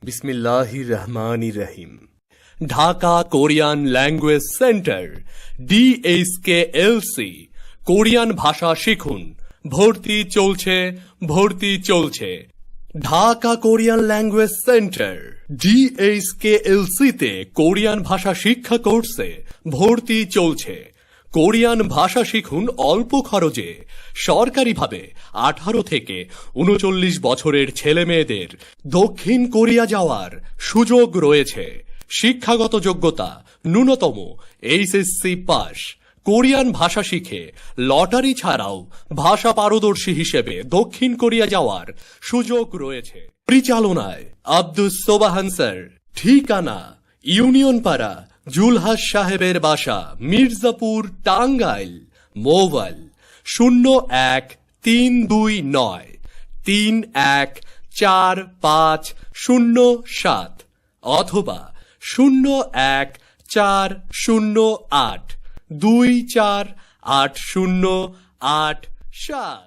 বিসমিল্লাহির রহমানির রহিম। Dhaka Korean language centre DHKLC। Korean ভাষা শিখুন। ভর্তি চলছে। Dhaka Korean language centre DHKLC তে কোরিয়ান ভাষা শিক্ষা কোর্সে ভর্তি চলছে। কোরিয়ান ভাষা শিখুন অল্প খরচে। সরকারিভাবে 18 থেকে 39 বছরের ছেলে মেয়েদের দক্ষিণ কোরিয়া যাওয়ার সুযোগ রয়েছে। শিক্ষাগত যোগ্যতা ন্যূনতম HSC পাস। কোরিয়ান ভাষা শিখে লটারি ছাড়াও ভাষা পারদর্শী হিসেবে দক্ষিণ কোরিয়া যাওয়ার সুযোগ রয়েছে। পরিচালনায় আব্দুস সোবাহান স্যার। ঠিকানা ইউনিয়ন পাড়া, জুলহাস সাহেবের বাসা, মির্জাপুর, টাঙ্গাইল। মোবাইল 013293145007 অথবা 014082480807।